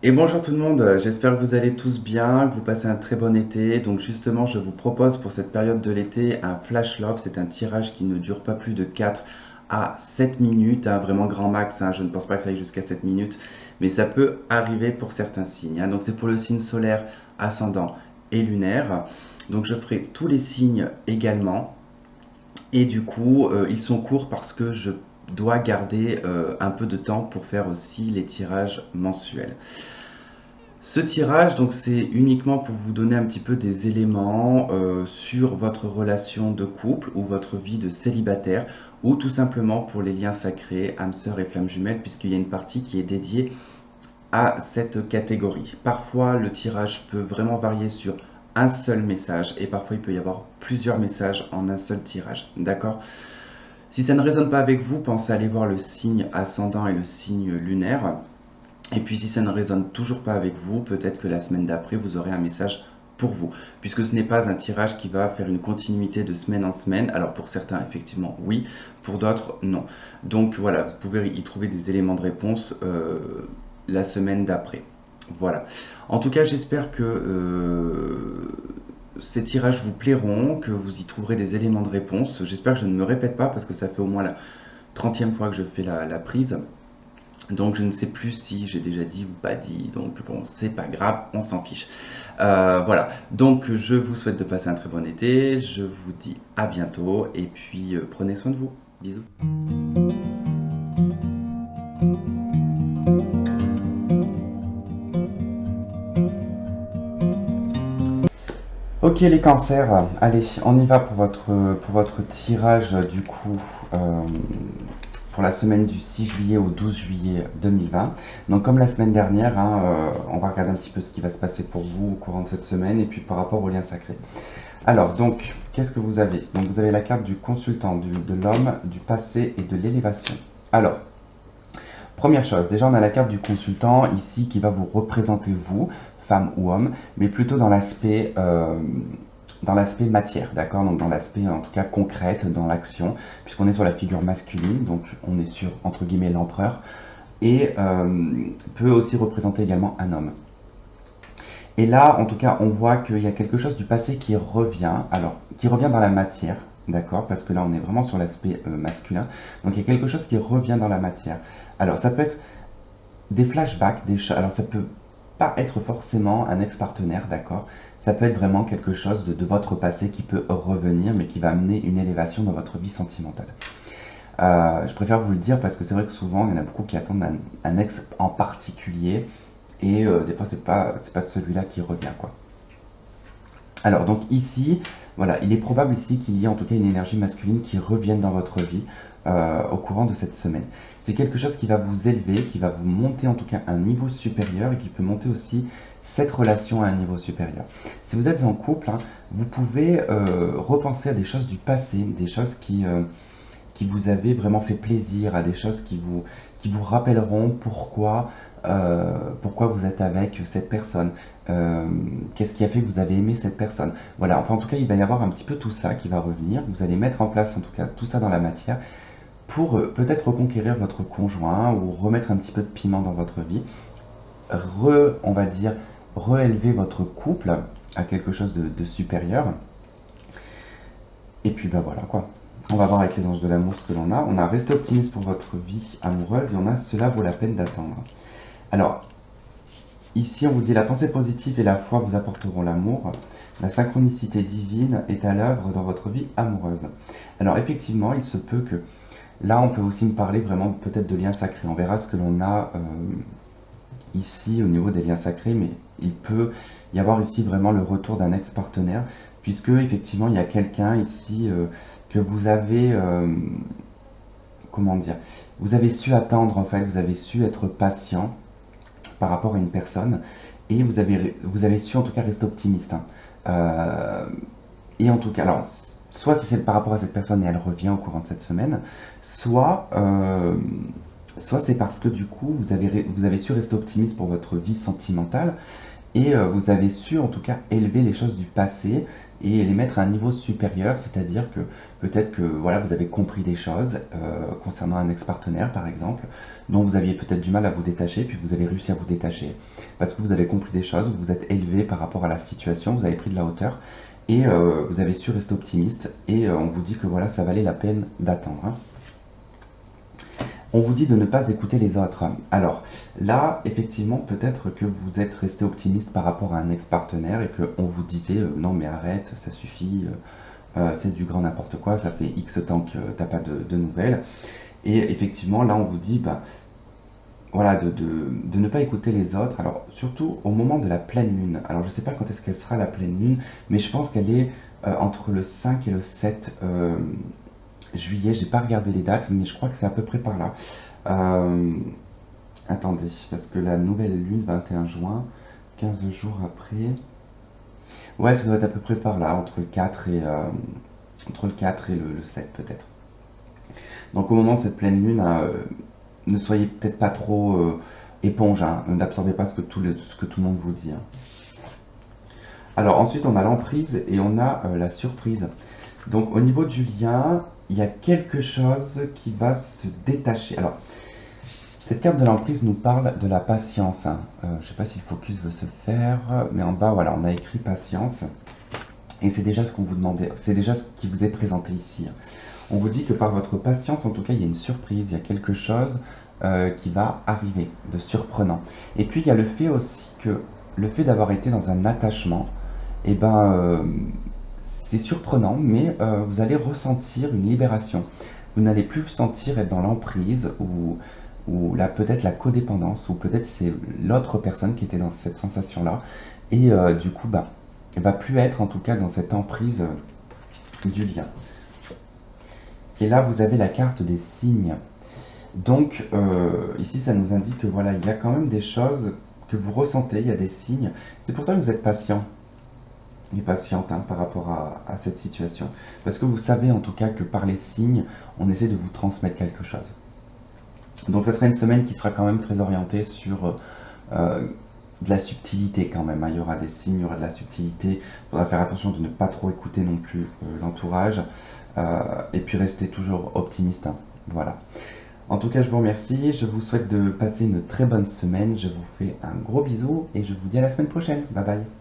Et bonjour tout le monde, j'espère que vous allez tous bien, que vous passez un très bon été. Donc justement, je vous propose pour cette période de l'été un flash love. C'est un tirage qui ne dure pas plus de 4 à 7 minutes, hein, vraiment grand max, hein. Je ne pense pas que ça aille jusqu'à 7 minutes, mais ça peut arriver pour certains signes, hein. Donc c'est pour le signe solaire, ascendant et lunaire. Donc je ferai tous les signes également. Et du coup, ils sont courts parce que je dois garder un peu de temps pour faire aussi les tirages mensuels. Ce tirage, donc, c'est uniquement pour vous donner un petit peu des éléments sur votre relation de couple ou votre vie de célibataire, ou tout simplement pour les liens sacrés, âme sœur et flamme jumelle, puisqu'il y a une partie qui est dédiée à cette catégorie. Parfois, le tirage peut vraiment varier sur un seul message, et parfois il peut y avoir plusieurs messages en un seul tirage. D'accord? Si ça ne résonne pas avec vous, pensez à aller voir le signe ascendant et le signe lunaire. Et puis si ça ne résonne toujours pas avec vous, peut-être que la semaine d'après, vous aurez un message pour vous, puisque ce n'est pas un tirage qui va faire une continuité de semaine en semaine. Alors pour certains, effectivement, oui, pour d'autres, non. Donc voilà, vous pouvez y trouver des éléments de réponse la semaine d'après. Voilà. En tout cas, j'espère que ces tirages vous plairont, que vous y trouverez des éléments de réponse. J'espère que je ne me répète pas, parce que ça fait au moins la 30e fois que je fais la prise. Donc je ne sais plus si j'ai déjà dit ou pas dit, donc bon, c'est pas grave, on s'en fiche. Voilà, donc je vous souhaite de passer un très bon été, je vous dis à bientôt, et puis prenez soin de vous. Bisous. Ok les cancers, allez, on y va pour votre tirage du coup pour la semaine du 6 juillet au 12 juillet 2020. Donc comme la semaine dernière, hein, on va regarder un petit peu ce qui va se passer pour vous au courant de cette semaine et puis par rapport au lien sacré. Alors donc, qu'est-ce que vous avez? Donc vous avez la carte du consultant, de l'homme, du passé et de l'élévation. Alors, première chose, déjà on a la carte du consultant ici qui va vous représenter vous, femme ou homme, mais plutôt dans l'aspect matière, d'accord? Donc dans l'aspect en tout cas concrète, dans l'action, puisqu'on est sur la figure masculine, donc on est sur entre guillemets l'empereur, et peut aussi représenter également un homme. Et là, en tout cas, on voit qu'il y a quelque chose du passé qui revient, alors qui revient dans la matière, d'accord? Parce que là, on est vraiment sur l'aspect masculin. Donc il y a quelque chose qui revient dans la matière. Alors ça peut être des flashbacks, alors ça peut pas être forcément un ex-partenaire, d'accord? Ça peut être vraiment quelque chose de votre passé qui peut revenir, mais qui va amener une élévation dans votre vie sentimentale. Je préfère vous le dire parce que c'est vrai que souvent, il y en a beaucoup qui attendent un ex en particulier, et des fois, c'est pas celui-là qui revient, quoi. Alors, donc ici, voilà, il est probable ici qu'il y ait en tout cas une énergie masculine qui revienne dans votre vie au courant de cette semaine. C'est quelque chose qui va vous élever, qui va vous monter en tout cas à un niveau supérieur et qui peut monter aussi cette relation à un niveau supérieur. Si vous êtes en couple, hein, vous pouvez repenser à des choses du passé, des choses qui vous avaient vraiment fait plaisir, à des choses qui vous rappelleront pourquoi vous êtes avec cette personne, qu'est-ce qui a fait que vous avez aimé cette personne. Voilà, enfin en tout cas il va y avoir un petit peu tout ça qui va revenir, vous allez mettre en place en tout cas tout ça dans la matière pour peut-être reconquérir votre conjoint ou remettre un petit peu de piment dans votre vie, on va dire, réélever votre couple à quelque chose de supérieur. Et puis bah voilà quoi. On va voir avec les anges de l'amour ce que l'on a. On a resté optimiste pour votre vie amoureuse et on a cela vaut la peine d'attendre. Alors, ici on vous dit la pensée positive et la foi vous apporteront l'amour. La synchronicité divine est à l'œuvre dans votre vie amoureuse. Alors effectivement, il se peut que là on peut aussi me parler vraiment peut-être de liens sacrés. On verra ce que l'on a ici au niveau des liens sacrés, mais il peut y avoir ici vraiment le retour d'un ex-partenaire, puisque effectivement il y a quelqu'un ici que vous avez, comment dire, vous avez su attendre en fait, vous avez su être patient par rapport à une personne, et vous avez su en tout cas rester optimiste, hein. Et en tout cas, alors, soit si c'est par rapport à cette personne et elle revient au courant de cette semaine, soit c'est parce que du coup vous avez su rester optimiste pour votre vie sentimentale et vous avez su en tout cas élever les choses du passé et les mettre à un niveau supérieur, c'est-à-dire que peut-être que voilà, vous avez compris des choses concernant un ex-partenaire par exemple, dont vous aviez peut-être du mal à vous détacher, puis vous avez réussi à vous détacher, parce que vous avez compris des choses, vous vous êtes élevé par rapport à la situation, vous avez pris de la hauteur, et vous avez su rester optimiste, et on vous dit que voilà, ça valait la peine d'attendre, hein. On vous dit de ne pas écouter les autres. Alors là, effectivement, peut-être que vous êtes resté optimiste par rapport à un ex-partenaire et qu'on vous disait non mais arrête, ça suffit, c'est du grand n'importe quoi, ça fait X temps que t'as pas de nouvelles. Et effectivement, là, on vous dit bah, voilà, de ne pas écouter les autres. Alors surtout au moment de la pleine lune. Alors je ne sais pas quand est-ce qu'elle sera la pleine lune, mais je pense qu'elle est entre le 5 et le 7 juillet. J'ai pas regardé les dates, mais je crois que c'est à peu près par là. Euh, Attendez, parce que la nouvelle lune, 21 juin, 15 jours après. Ouais, ça doit être à peu près par là, entre le 4 et le 7 peut-être. Donc au moment de cette pleine lune, hein, ne soyez peut-être pas trop éponge, hein, n'absorbez pas ce que tout le monde vous dit, hein. Alors ensuite on a l'emprise et on a la surprise. Donc au niveau du lien, il y a quelque chose qui va se détacher. Alors cette carte de l'emprise nous parle de la patience, hein. Je ne sais pas si le focus veut se faire, mais en bas voilà, on a écrit patience. Et c'est déjà ce qu'on vous demandait, c'est déjà ce qui vous est présenté ici, hein. On vous dit que par votre patience, en tout cas, il y a une surprise, il y a quelque chose qui va arriver de surprenant. Et puis il y a le fait aussi que le fait d'avoir été dans un attachement, eh ben, c'est surprenant, mais vous allez ressentir une libération. Vous n'allez plus vous sentir être dans l'emprise ou peut-être la codépendance, ou peut-être c'est l'autre personne qui était dans cette sensation-là. Et du coup, bah, elle va plus être en tout cas dans cette emprise du lien. Et là, vous avez la carte des signes. Donc, ici, ça nous indique que voilà, il y a quand même des choses que vous ressentez, il y a des signes. C'est pour ça que vous êtes patient et patiente, hein, par rapport à cette situation. Parce que vous savez en tout cas que par les signes, on essaie de vous transmettre quelque chose. Donc, ça sera une semaine qui sera quand même très orientée sur de la subtilité quand même, hein. Il y aura des signes, il y aura de la subtilité. Il faudra faire attention de ne pas trop écouter non plus l'entourage. Et puis rester toujours optimiste, hein. Voilà. En tout cas, je vous remercie. Je vous souhaite de passer une très bonne semaine. Je vous fais un gros bisou et je vous dis à la semaine prochaine. Bye bye.